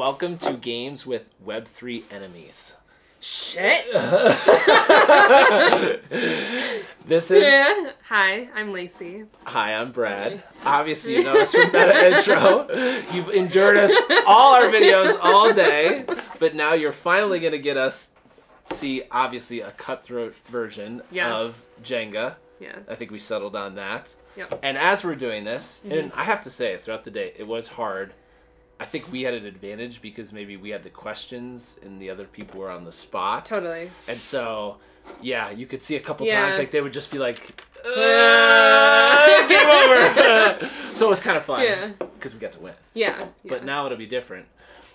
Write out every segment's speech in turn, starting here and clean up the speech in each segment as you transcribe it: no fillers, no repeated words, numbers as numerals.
welcome to Games with Web3 Enemies. Shit. This is... Hi, I'm Lacey. Hi, I'm Brad. Obviously, you know us from Metaintro. You've endured us all our videos all day, but now you're finally going to get us see, obviously, a cutthroat version of Jenga. Yes. I think we settled on that. Yep. And as we're doing this, and I have to say, throughout the day, it was hard. I think we had an advantage because maybe we had the questions and the other people were on the spot. Totally. And so, yeah, you could see a couple times, like, they would just be like, game over. So it was kind of fun because we got to win. Yeah. But now it'll be different.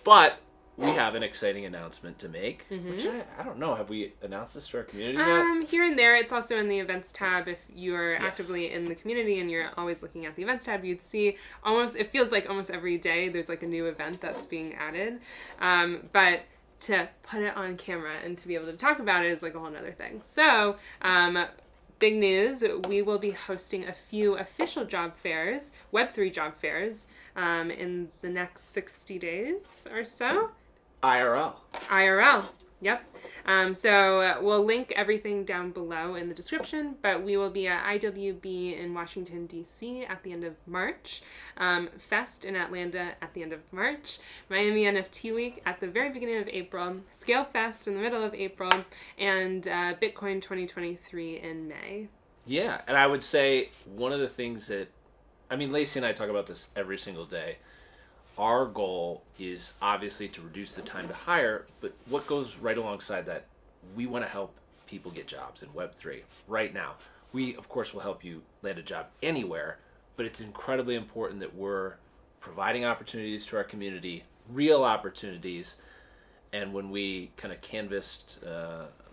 But we have an exciting announcement to make, which I don't know. Have we announced this to our community yet? Here and there. It's also in the events tab. If you're actively in the community and you're always looking at the events tab, you'd see it feels like almost every day there's like a new event that's being added. But to put it on camera and to be able to talk about it is like a whole nother thing. So, big news, we will be hosting a few official job fairs, Web3 job fairs, in the next 60 days or so. IRL. Yep. So we'll link everything down below in the description, but we will be at IWB in Washington, D.C. at the end of March, Fest in Atlanta at the end of March, Miami NFT Week at the very beginning of April, Scalefest in the middle of April, and Bitcoin 2023 in May. Yeah, and I would say one of the things that, I mean, Lacey and I talk about this every single day. Our goal is obviously to reduce the time to hire, but what goes right alongside that, we want to help people get jobs in Web3 right now. We, of course, will help you land a job anywhere, but it's incredibly important that we're providing opportunities to our community, real opportunities, and when we kind of canvassed,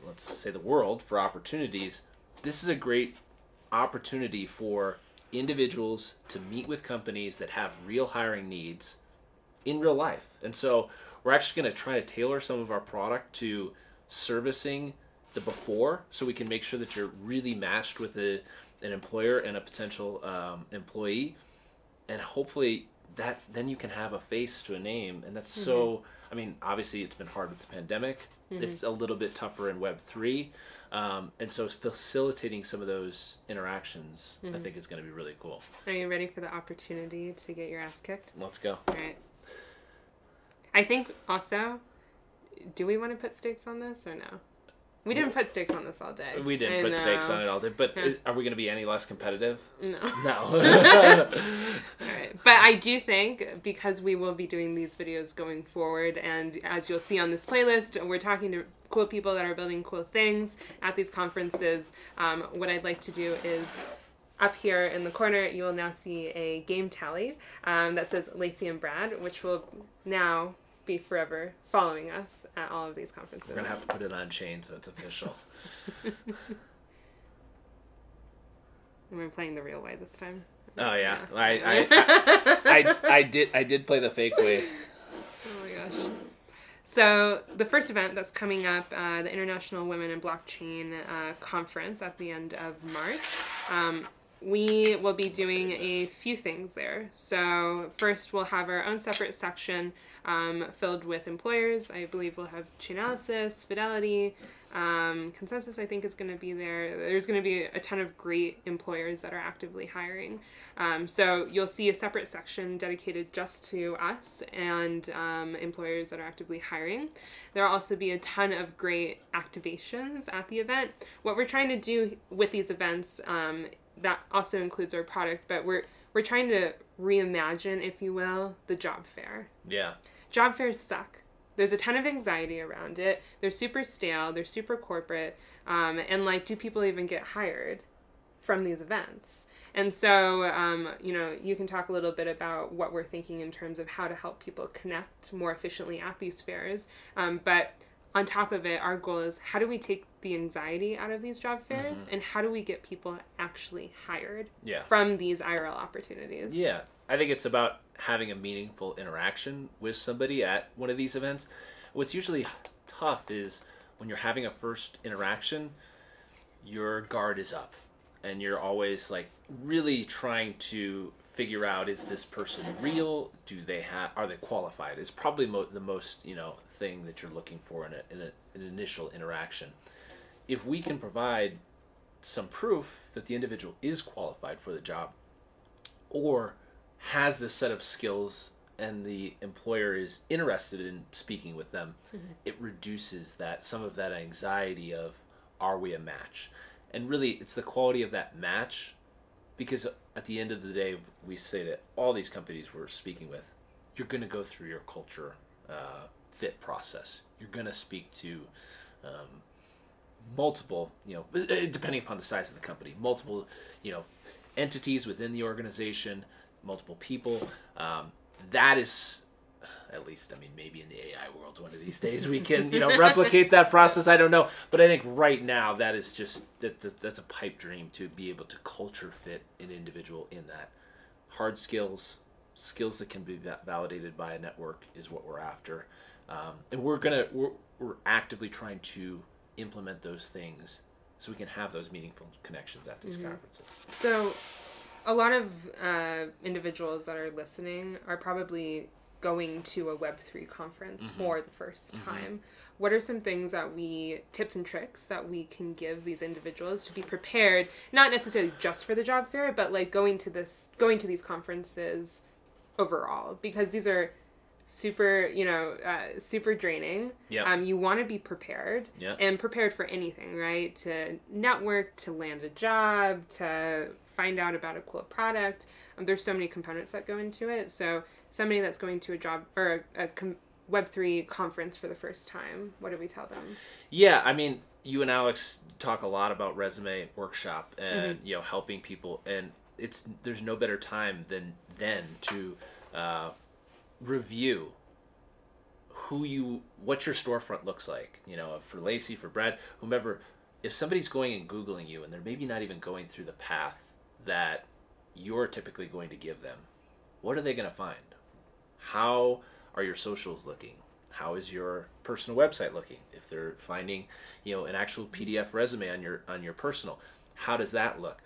let's say, the world for opportunities, this is a great opportunity for individuals to meet with companies that have real hiring needs in real life. And so we're actually going to try to tailor some of our product to servicing the before, so we can make sure that you're really matched with an employer and a potential employee, and hopefully that then you can have a face to a name. And that's so, I mean, obviously it's been hard with the pandemic. It's a little bit tougher in Web3. And so facilitating some of those interactions, I think, is going to be really cool. Are you ready for the opportunity to get your ass kicked? Let's go. All right. I think also, do we want to put stakes on this or no? We didn't put stakes on this all day. We didn't put stakes on it all day, but are we going to be any less competitive? No. No. All right. But I do think, because we will be doing these videos going forward, and as you'll see on this playlist, we're talking to cool people that are building cool things at these conferences. What I'd like to do is, up here in the corner, you will now see a game tally that says Lacey and Brad, which will now be forever following us at all of these conferences. We're going to have to put it on chain so it's official. We're playing the real way this time. Oh, yeah. I did play the fake way. Oh, my gosh. So the first event that's coming up, the International Women in Blockchain Conference at the end of March, we will be doing a few things there. So first, we'll have our own separate section filled with employers. I believe we'll have Chainalysis, Fidelity, Consensus, I think, is going to be there. There's going to be a ton of great employers that are actively hiring. So you'll see a separate section dedicated just to us and employers that are actively hiring. There will also be a ton of great activations at the event. What we're trying to do with these events, that also includes our product, but we're trying to reimagine, if you will, the job fair. Yeah. Job fairs suck. There's a ton of anxiety around it. They're super stale. They're super corporate. And like, do people even get hired from these events? And so, you can talk a little bit about what we're thinking in terms of how to help people connect more efficiently at these fairs. But on top of it, our goal is, how do we take the anxiety out of these job fairs, and how do we get people actually hired from these IRL opportunities? Yeah, I think it's about having a meaningful interaction with somebody at one of these events. What's usually tough is when you're having a first interaction, your guard is up, and you're always like really trying to figure out, is this person real? Are they qualified? Is probably the most, thing that you're looking for in an initial interaction. If we can provide some proof that the individual is qualified for the job or has this set of skills and the employer is interested in speaking with them, it reduces some of that anxiety of, are we a match? And really, it's the quality of that match, because at the end of the day, we say that all these companies we're speaking with, you're going to go through your culture fit process. You're going to speak to multiple, depending upon the size of the company, multiple, entities within the organization, multiple people. That is, at least, maybe in the AI world, one of these days we can, replicate that process. I don't know. But I think right now that is just, that's a pipe dream, to be able to culture fit an individual in that. Hard skills that can be validated by a network is what we're after. And we're actively trying to implement those things so we can have those meaningful connections at these conferences. So a lot of individuals that are listening are probably going to a Web3 conference for the first time. What are some things tips and tricks that we can give these individuals to be prepared, not necessarily just for the job fair, but like going to these conferences overall? Because these are super, super draining. Yep. You want to be prepared and prepared for anything, right? To network, to land a job, to find out about a cool product. There's so many components that go into it. So somebody that's going to a job or a Web3 conference for the first time, what do we tell them? Yeah, you and Alex talk a lot about resume workshop and helping people, and there's no better time than then to review what your storefront looks like. For Lacey, for Brad, whomever, if somebody's going and Googling you and they're maybe not even going through the path that you're typically going to give them, what are they going to find? How are your socials looking? How is your personal website looking? If they're finding, an actual PDF resume on your personal, how does that look?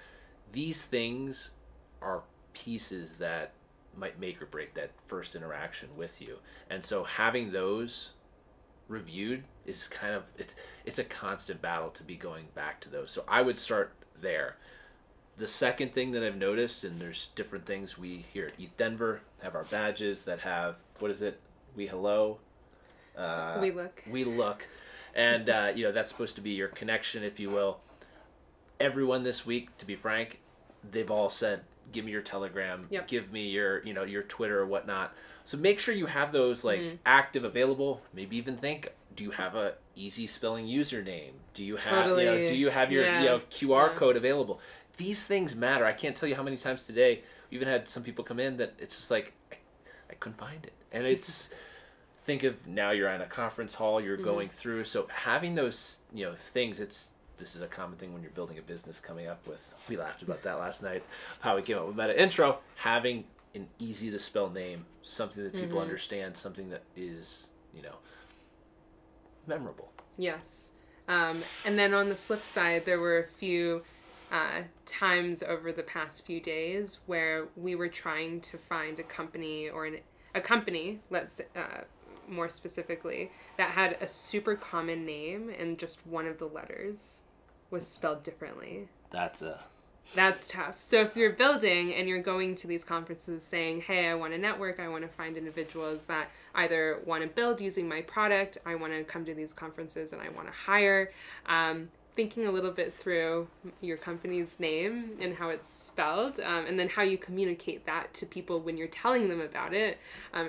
These things are pieces that might make or break that first interaction with you. And so having those reviewed is kind of, it's a constant battle to be going back to those. So I would start there. The second thing that I've noticed, and there's different things, we here at ETH Denver have our badges that have, what is it? We hello. We look. And, that's supposed to be your connection, if you will. Everyone this week, to be frank, they've all said, give me your Telegram, give me your Twitter or whatnot. So make sure you have those active, available. Maybe even think, do you have a easy spelling username? Do you have your QR code available? These things matter. I can't tell you how many times today we even had some people come in that it's just like, I couldn't find it. And it's, think of now you're in a conference hall, you're going through. So having those, things, this is a common thing when you're building a business coming up with, we laughed about that last night, how we came up with Metaintro, having an easy to spell name, something that people understand, something that is, memorable. Yes. And then on the flip side, there were a few times over the past few days where we were trying to find a company or a company, let's more specifically, that had a super common name and just one of the letters was spelled differently. That's tough. So if you're building and you're going to these conferences saying, hey, I want to network, I want to find individuals that either want to build using my product, I want to come to these conferences and I want to hire, thinking a little bit through your company's name and how it's spelled, and then how you communicate that to people when you're telling them about it,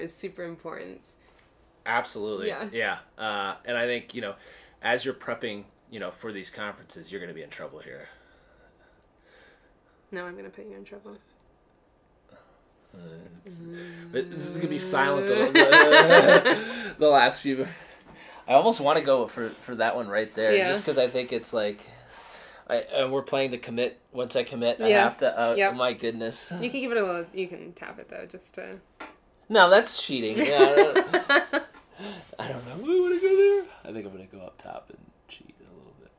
is super important. Absolutely. Yeah. And I think, as you're prepping, for these conferences, you're going to be in trouble here. No, I'm going to put you in trouble. This is going to be silent the last few. I almost want to go for that one right there, just because I think it's like, and we're playing the commit. Once I commit, I have to. Oh my goodness! You can give it a little. You can tap it though, just to. No, that's cheating. Yeah, I don't know. We want to go there. I think I'm gonna go up top and cheat a little bit.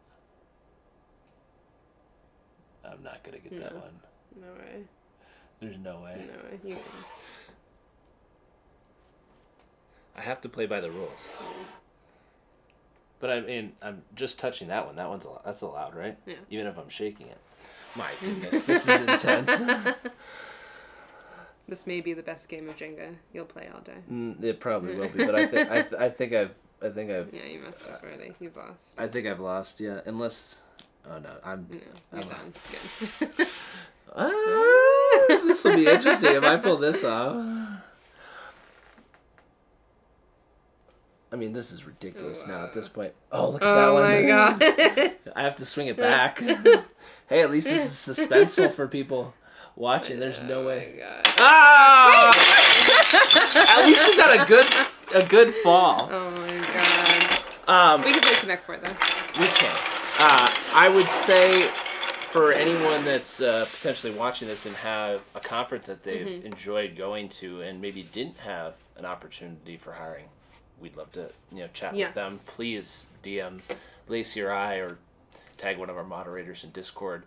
I'm not gonna get that one. No way. There's no way. No, you. I have to play by the rules. But I mean, I'm just touching that one. That's allowed, right? Yeah. Even if I'm shaking it. My goodness, this is intense. This may be the best game of Jenga you'll play all day. It probably will be, but I think I've. Yeah, you messed up already. You've lost. I think I've lost. Yeah, unless. Oh no, I'm. No, you're done. Good. This will be interesting if I pull this off. I mean, this is ridiculous now at this point. Oh, look at that one. Oh my god. I have to swing it back. Hey, at least this is suspenseful for people watching. There's no way. Oh my god. Ah! At least we got a good fall. Oh my god. We can play Connect for it though. We can. I would say for anyone that's potentially watching this and have a conference that they've enjoyed going to and maybe didn't have an opportunity for hiring, we'd love to chat with them. Please DM Lacey or I, or tag one of our moderators in Discord.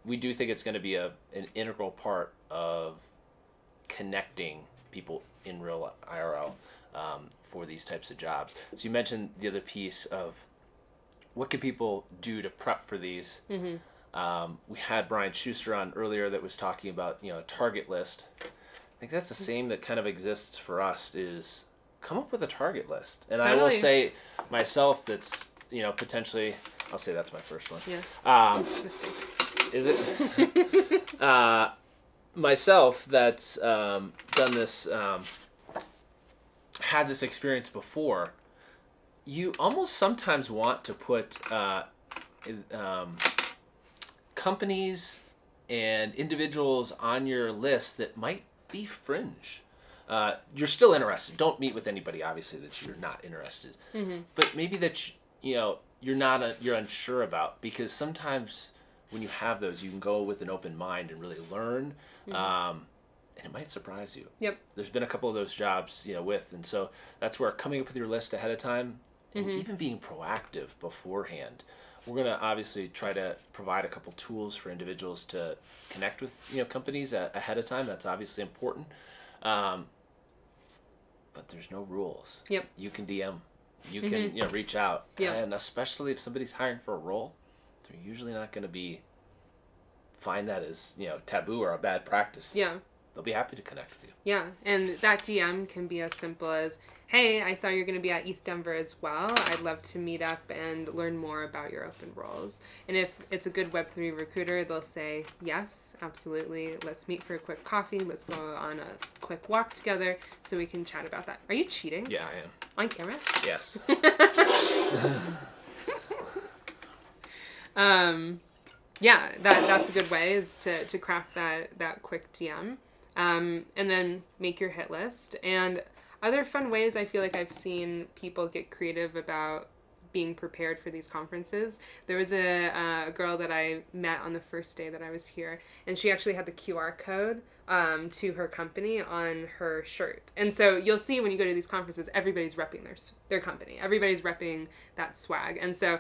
We do think it's going to be an integral part of connecting people in real IRL for these types of jobs. So you mentioned the other piece of what can people do to prep for these. We had Brian Schuster on earlier that was talking about a target list. I think that's the same that kind of exists for us, is come up with a target list. And I will say myself, that's potentially, I'll say that's my first one. Yeah. Is it? Myself, that's done this, had this experience before. You almost sometimes want to put companies and individuals on your list that might be fringe. You're still interested. Don't meet with anybody, obviously, that you're not interested. But maybe that you're unsure about, because sometimes when you have those, you can go with an open mind and really learn, and it might surprise you. Yep. There's been a couple of those jobs, and so that's where coming up with your list ahead of time and even being proactive beforehand. We're going to obviously try to provide a couple tools for individuals to connect with companies ahead of time. That's obviously important. But there's no rules. Yep. You can DM. You can reach out. Yep. And especially if somebody's hiring for a role, they're usually not going to find that as taboo or a bad practice. Yeah. They'll be happy to connect with you. Yeah, and that DM can be as simple as, hey, I saw you're going to be at ETH Denver as well. I'd love to meet up and learn more about your open roles. And if it's a good Web3 recruiter, they'll say, yes, absolutely. Let's meet for a quick coffee. Let's go on a quick walk together so we can chat about that. Are you cheating? Yeah, I am. On camera? Yes. Yeah, that's a good way, is to craft that quick DM. And then make your hit list. And other fun ways I feel like I've seen people get creative about being prepared for these conferences. There was a girl that I met on the first day that I was here, and she actually had the QR code to her company on her shirt. And so you'll see when you go to these conferences, everybody's repping their company. Everybody's repping that swag. And so,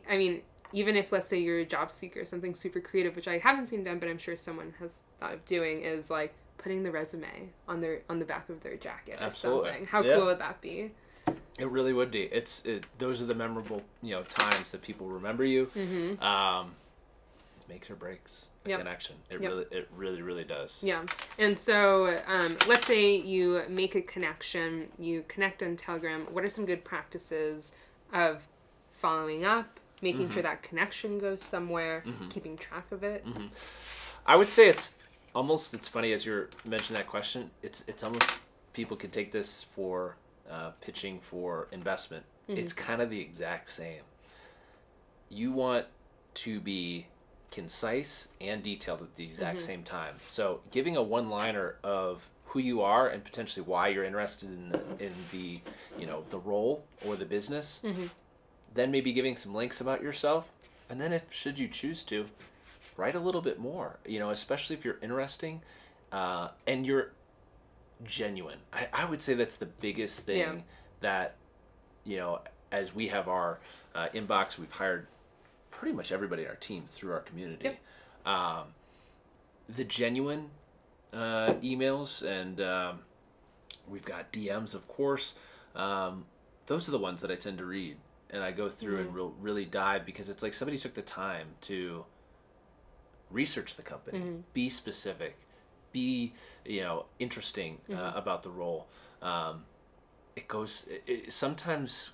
I mean, even if, let's say, you're a job seeker, something super creative, which I haven't seen done, but I'm sure someone has thought of doing, is like putting the resume on the back of their jacket or something. How cool would that be? It really would be. Those are the memorable times that people remember you. It makes or breaks a connection. It really does. Yeah. And so let's say you make a connection, you connect on Telegram. What are some good practices of following up, making sure that connection goes somewhere, keeping track of it? I would say it's funny as you're mentioning that question. It's almost, people could take this for pitching for investment. It's kind of the exact same. You want to be concise and detailed at the exact same time. So giving a one-liner of who you are and potentially why you're interested in the the role or the business, then maybe giving some links about yourself, and then should you choose to, write a little bit more, especially if you're interesting and you're genuine. I would say that's the biggest thing that, as we have our inbox, we've hired pretty much everybody in our team through our community. The genuine emails, and we've got DMs, of course. Those are the ones that I tend to read, and I go through and really dive, because it's like somebody took the time to research the company, be specific, be interesting about the role. Sometimes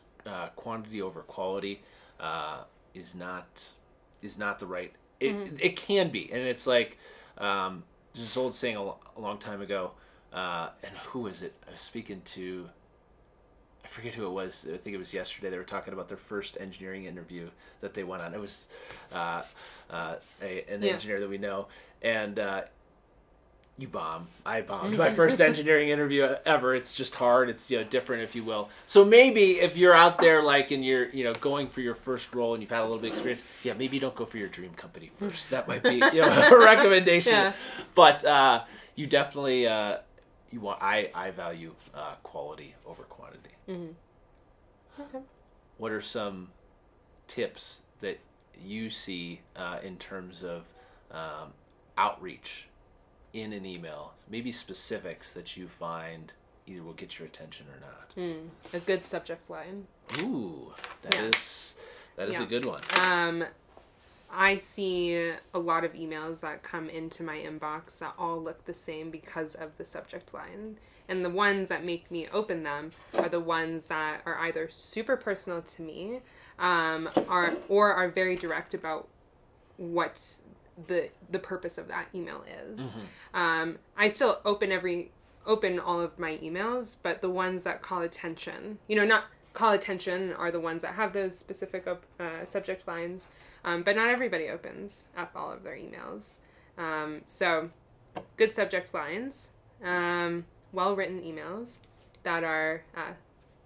quantity over quality is not the right. It can be, and it's like there's this old saying a long time ago, and who was it? I was speaking to, I forget who it was. I think it was yesterday. They were talking about their first engineering interview that they went on. It was an engineer that we know, and you bomb. I bombed my first engineering interview ever. It's just hard. It's different, if you will. So maybe if you're out there like and you're going for your first role and you've had a little bit of experience, maybe you don't go for your dream company first. That might be a recommendation. Yeah. But you definitely I value quality over quantity. Okay. What are some tips that you see in terms of outreach in an email? Maybe specifics that you find either will get your attention or not. A good subject line. Ooh, that is a good one. I see a lot of emails that come into my inbox that all look the same because of the subject line. And the ones that make me open them are the ones that are either super personal to me, or are very direct about what the purpose of that email is. I still open all of my emails, but the ones that call attention, not call attention, are the ones that have those specific subject lines. But not everybody opens up all of their emails. So good subject lines, well-written emails that are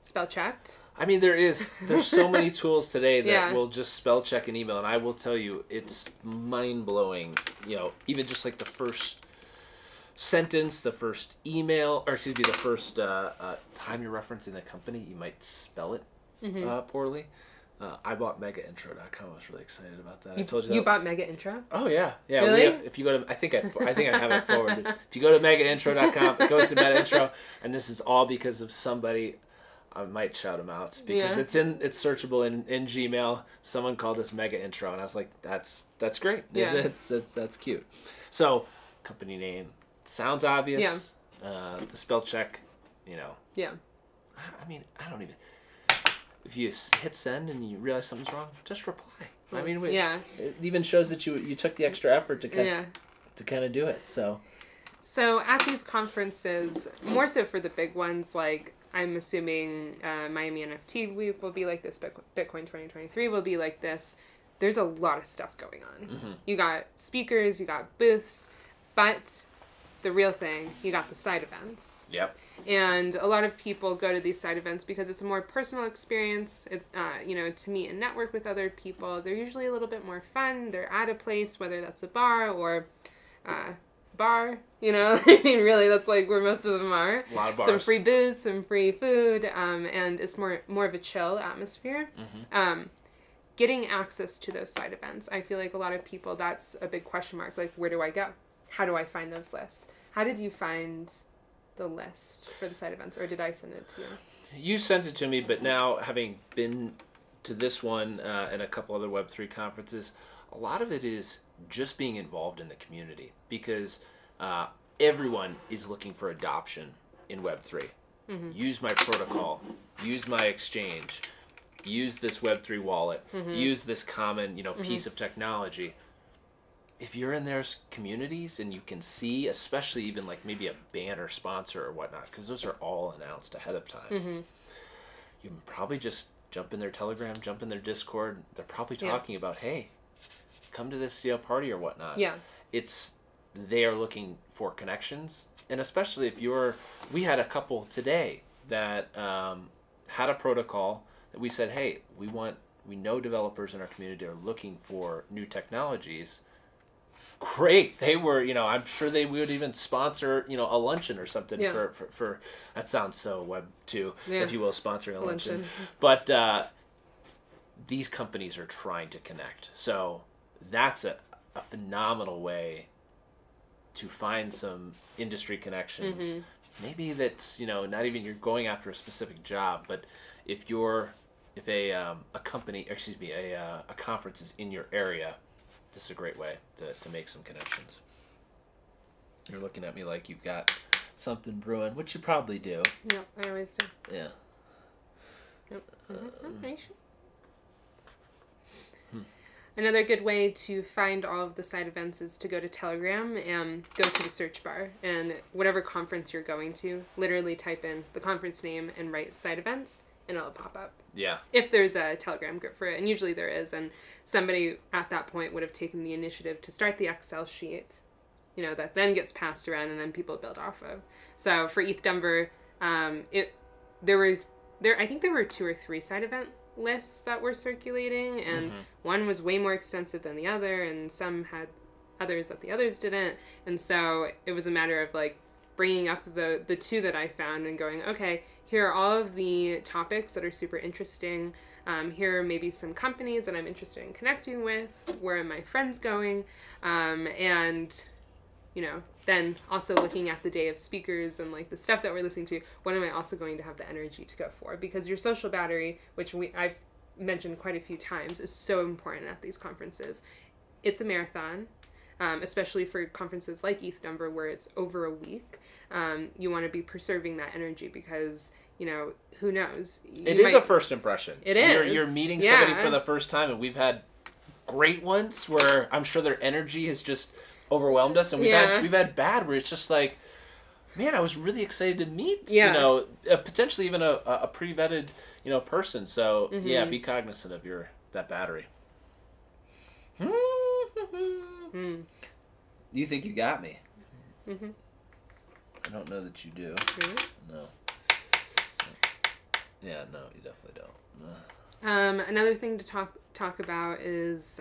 spell checked. I mean, there's so many tools today that will just spell check an email, and I will tell you, it's mind-blowing. Even just like the first sentence, the first email, or excuse me, the first time you're referencing the company, you might spell it poorly. I bought Metaintro.com. I was really excited about that. I told you that. You bought Metaintro? Oh yeah. Really? If you go to, I think I have it forwarded. If you go to Metaintro.com, it goes to Metaintro, and this is all because of somebody. I might shout him out because it's searchable in Gmail. Someone called us Metaintro, and I was like, that's great. Yeah. That's cute. So, company name sounds obvious. Yeah. The spell check, Yeah. I mean, I don't even. If you hit send and you realize something's wrong, just reply. I mean, it even shows that you took the extra effort to kind of do it. So at these conferences, more so for the big ones, like I'm assuming Miami NFT Week will be like this, Bitcoin 2023 will be like this. There's a lot of stuff going on. You got speakers, you got booths, but the real thing, you got the side events. Yep. And a lot of people go to these side events because it's a more personal experience, to meet and network with other people. They're usually a little bit more fun. They're at a place, whether that's a bar or bar, I mean, really, that's like where most of them are. A lot of bars. Some free booze, some free food, and it's more of a chill atmosphere. Getting access to those side events, I feel like a lot of people, that's a big question mark. Like, where do I go? How do I find those lists? How did you find the list for the side events, or did I send it to you? You sent it to me, but now having been to this one and a couple other Web3 conferences, a lot of it is just being involved in the community, because everyone is looking for adoption in Web3. Use my protocol, use my exchange, use this Web3 wallet, use this common piece of technology. If you're in their communities and you can see, especially even like maybe a banner sponsor or whatnot, because those are all announced ahead of time, you can probably just jump in their Telegram, jump in their Discord. They're probably talking about, hey, come to this party or whatnot. Yeah. They are looking for connections. And especially if we had a couple today that had a protocol that we said, hey, we know developers in our community are looking for new technologies. Great. They were, I'm sure they would even sponsor, a luncheon or something for that sounds so Web2, if you will, sponsoring a luncheon. But these companies are trying to connect. So that's a phenomenal way to find some industry connections. Maybe that's, not even you're going after a specific job, but if a company, excuse me, a conference is in your area, this is a great way to make some connections. You're looking at me like you've got something brewing, which you probably do. Yep, I always do. Yeah. Yep. Another good way to find all of the side events is to go to Telegram and go to the search bar, and whatever conference you're going to, literally type in the conference name and write side events, and it'll pop up. Yeah. If there's a Telegram group for it, and usually there is, and somebody at that point would have taken the initiative to start the Excel sheet, that then gets passed around and then people build off of. So for ETH Denver, I think there were 2 or 3 side event lists that were circulating, and one was way more extensive than the other, and some had others that the others didn't, and so it was a matter of like bringing up the 2 that I found and going, okay, here are all of the topics that are super interesting, here are maybe some companies that I'm interested in connecting with, where are my friends going, and then also looking at the day of speakers and like the stuff that we're listening to, what am I also going to have the energy to go for? Because your social battery, which I've mentioned quite a few times, is so important at these conferences. It's a marathon, especially for conferences like ETH Denver where it's over a week. You want to be preserving that energy because, who knows? It is a first impression. It is. You're meeting somebody for the first time, and we've had great ones where I'm sure their energy has just overwhelmed us, and we've had bad where it's just like, man, I was really excited to meet potentially even a pre-vetted person. So be cognizant of that battery. Do you think you got me? I don't know that you do. No. Yeah, no, you definitely don't. Another thing to talk about is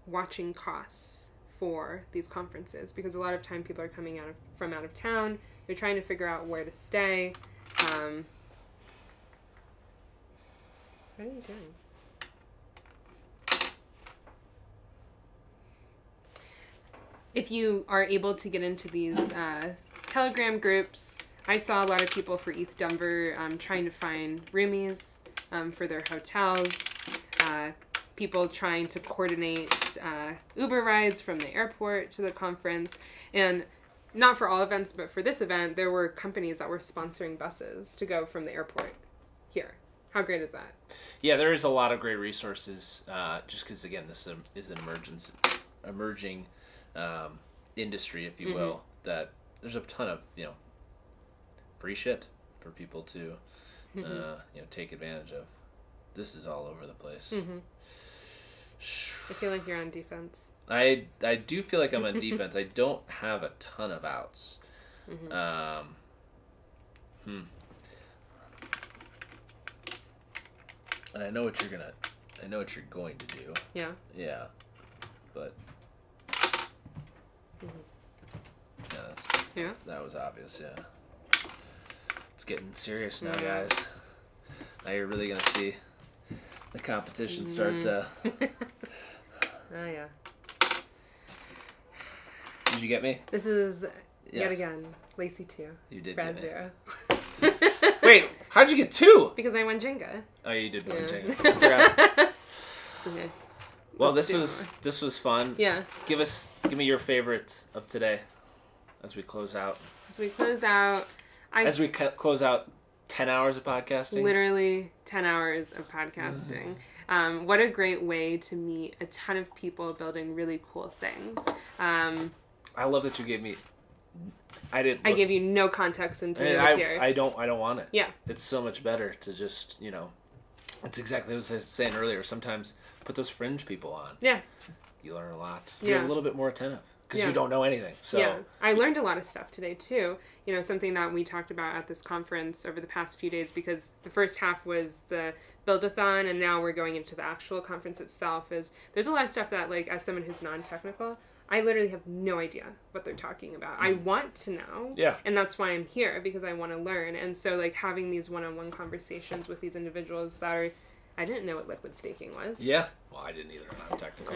watching costs for these conferences, because a lot of time people are coming from out of town. They're trying to figure out where to stay. What are you doing? If you are able to get into these Telegram groups, I saw a lot of people for ETH Denver trying to find roomies for their hotels. People trying to coordinate Uber rides from the airport to the conference. And not for all events, but for this event, there were companies that were sponsoring buses to go from the airport here. How great is that? Yeah, there is a lot of great resources, just because, again, this is an emerging industry, if you will, that there's a ton of, free shit for people to, take advantage of. This is all over the place. I feel like you're on defense. I do feel like I'm on defense. I don't have a ton of outs. And I know what you're going to do. Yeah. Yeah. But that was obvious, yeah. It's getting serious now, guys. Now you're really gonna see the competition start to... Oh, yeah. Did you get me? This is, yet again, Lacey 2. You did Brad get 0. Wait, how'd you get 2? Because I won Jenga. Oh, you did win Jenga. I forgot. It's okay. Well, this was fun. Yeah. Give me your favorite of today as we close out. As we close out... close out 10 hours of podcasting? Literally 10 hours of podcasting. What a great way to meet a ton of people building really cool things. I love that you gave me... I gave you no context until you was here. I don't want it. Yeah. It's so much better to just, it's exactly what I was saying earlier. Sometimes put those fringe people on. Yeah. You learn a lot. You're a little bit more attentive. Because you don't know anything. So. Yeah, I learned a lot of stuff today too. Something that we talked about at this conference over the past few days, because the first half was the build-a-thon, and now we're going into the actual conference itself. There's a lot of stuff that, like, as someone who's non-technical, I literally have no idea what they're talking about. I want to know. Yeah. And that's why I'm here, because I want to learn. And so, like, having these one-on-one conversations with these individuals that are, I didn't know what liquid staking was. Yeah. Well, I didn't either, and I'm technical.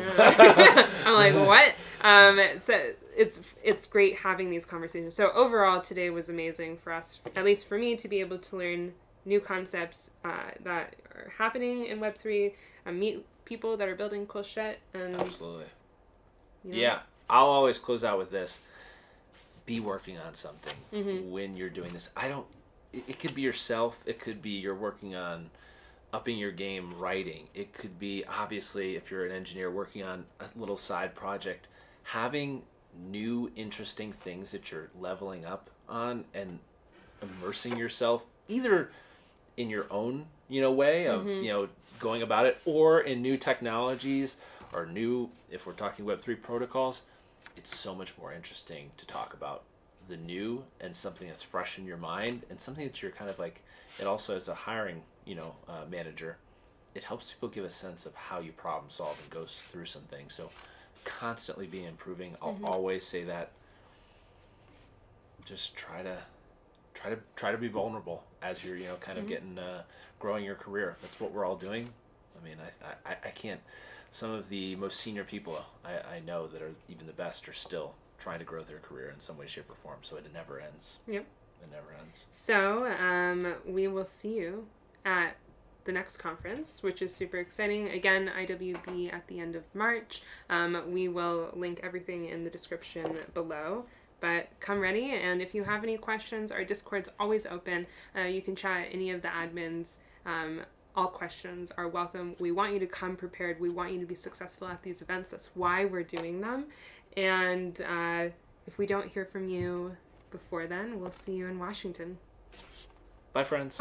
I'm like, what? So it's great having these conversations. So overall, today was amazing for us, at least for me, to be able to learn new concepts that are happening in Web3, meet people that are building cool shit. And, absolutely. You know. Yeah. I'll always close out with this. Be working on something when you're doing this. It could be yourself. It could be you're working on upping your game, writing. It could be, obviously, if you're an engineer, working on a little side project. Having new, interesting things that you're leveling up on and immersing yourself either in your own, way of, going about it, or in new technologies or new, if we're talking Web3 protocols. It's so much more interesting to talk about the new and something that's fresh in your mind and something that you're kind of like, it also as a hiring, manager, it helps people give a sense of how you problem solve and goes through some things. So constantly be improving. I'll always say that. Just try to be vulnerable as you're, kind of getting, growing your career. That's what we're all doing. I mean, I can't, some of the most senior people I know that are even the best are still trying to grow their career in some way, shape, or form. So it never ends. Yep. It never ends. So we will see you at the next conference, which is super exciting. Again, IWB at the end of March. We will link everything in the description below. But come ready, and if you have any questions, our Discord's always open. You can chat any of the admins. All questions are welcome. We want you to come prepared. We want you to be successful at these events. That's why we're doing them. And if we don't hear from you before then, we'll see you in Washington. Bye, friends.